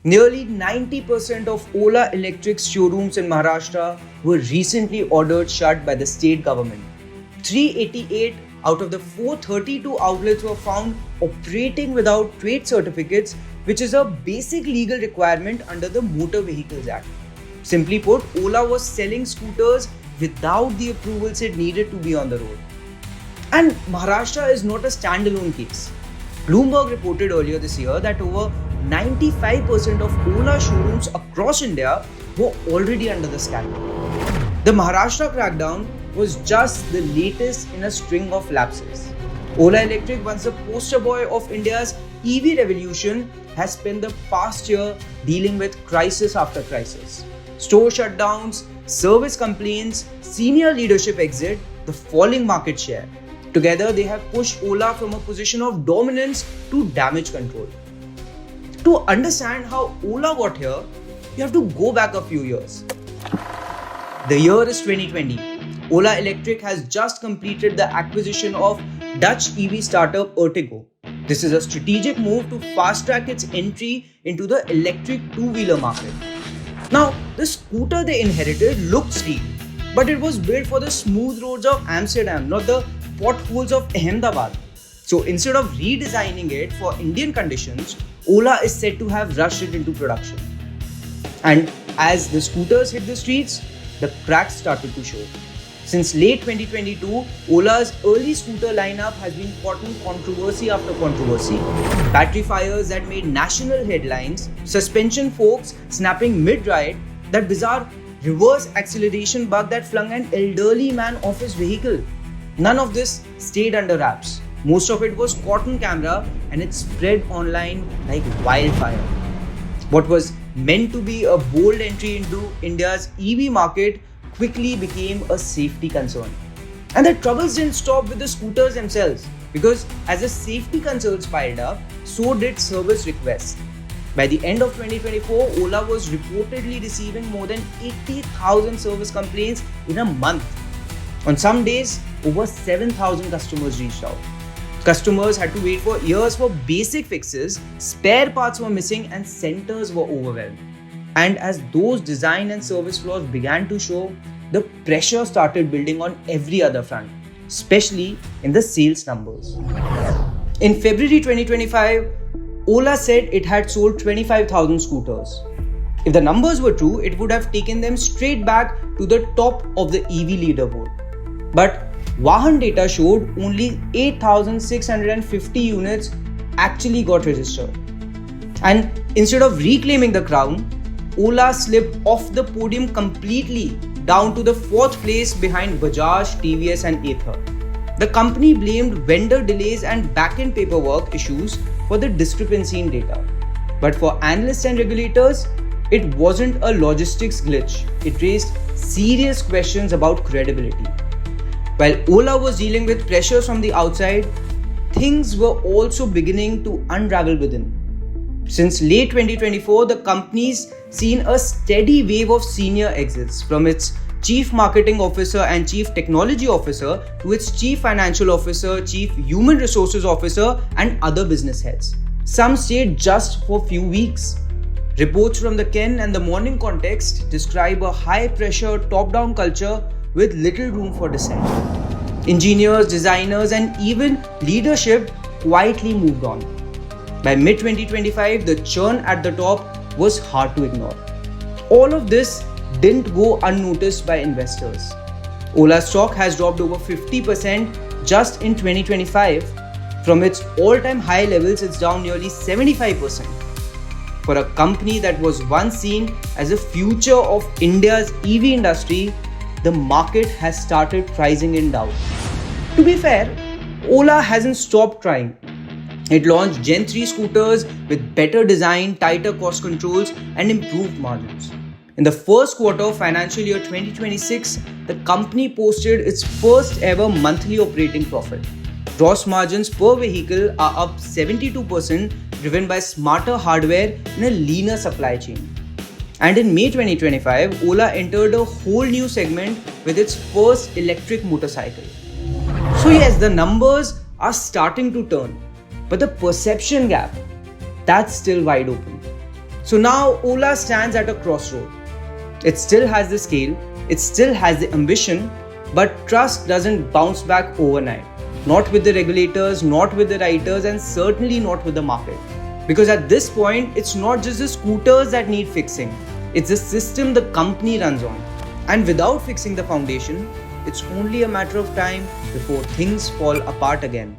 Nearly 90% of Ola Electric's showrooms in Maharashtra were recently ordered shut by the state government. 388 out of the 432 outlets were found operating without trade certificates, which is a basic legal requirement under the Motor Vehicles Act. Simply put, Ola was selling scooters without the approvals it needed to be on the road. And Maharashtra is not a standalone case. Bloomberg reported earlier this year that over 95% of Ola showrooms across India were already under the scandal. The Maharashtra crackdown was just the latest in a string of lapses. Ola Electric, once the poster boy of India's EV revolution, has spent the past year dealing with crisis after crisis. Store shutdowns, service complaints, senior leadership exit, the falling market share. Together, they have pushed Ola from a position of dominance to damage control. To understand how Ola got here, you have to go back a few years. The year is 2020. Ola Electric has just completed the acquisition of Dutch EV startup Ertigo. This is a strategic move to fast-track its entry into the electric two-wheeler market. Now, the scooter they inherited looked sleek, but it was built for the smooth roads of Amsterdam, not the potholes of Ahmedabad. So instead of redesigning it for Indian conditions, Ola is said to have rushed it into production. And as the scooters hit the streets, the cracks started to show. Since late 2022, Ola's early scooter lineup has been caught in controversy after controversy. Battery fires that made national headlines, suspension forks snapping mid-ride, that bizarre reverse acceleration bug that flung an elderly man off his vehicle. None of this stayed under wraps. Most of it was caught on camera and it spread online like wildfire. What was meant to be a bold entry into India's EV market quickly became a safety concern. And the troubles didn't stop with the scooters themselves, because as the safety concerns piled up, so did service requests. By the end of 2024, Ola was reportedly receiving more than 80,000 service complaints in a month. On some days, over 7,000 customers reached out. Customers had to wait for years for basic fixes, spare parts were missing, and centers were overwhelmed. And as those design and service flaws began to show, the pressure started building on every other front, especially in the sales numbers. In February 2025, Ola said it had sold 25,000 scooters. If the numbers were true, it would have taken them straight back to the top of the EV leaderboard. But Vahan data showed only 8,650 units actually got registered. And instead of reclaiming the crown, Ola slipped off the podium completely, down to the fourth place behind Bajaj, TVS and Ather. The company blamed vendor delays and back-end paperwork issues for the discrepancy in data. But for analysts and regulators, it wasn't a logistics glitch. It raised serious questions about credibility. While Ola was dealing with pressures from the outside, things were also beginning to unravel within. Since late 2024, the company's seen a steady wave of senior exits, from its Chief Marketing Officer and Chief Technology Officer to its Chief Financial Officer, Chief Human Resources Officer and other business heads. Some stayed just for a few weeks. Reports from the Ken and the Morning Context describe a high-pressure top-down culture with little room for dissent. Engineers, designers and even leadership quietly moved on. By mid-2025, the churn at the top was hard to ignore. All of this didn't go unnoticed by investors. Ola stock has dropped over 50% just in 2025. From its all-time high levels, it's down nearly 75%. For a company that was once seen as a future of India's EV industry, the market has started pricing in doubt. To be fair, Ola hasn't stopped trying. It launched Gen 3 scooters with better design, tighter cost controls, and improved margins. In the first quarter of financial year 2026, the company posted its first ever monthly operating profit. Gross margins per vehicle are up 72%, driven by smarter hardware and a leaner supply chain. And in May 2025, Ola entered a whole new segment with its first electric motorcycle. So yes, the numbers are starting to turn, but the perception gap, that's still wide open. So now Ola stands at a crossroad. It still has the scale, it still has the ambition, but trust doesn't bounce back overnight. Not with the regulators, not with the writers, and certainly not with the market. Because at this point, it's not just the scooters that need fixing, it's the system the company runs on. And without fixing the foundation, it's only a matter of time before things fall apart again.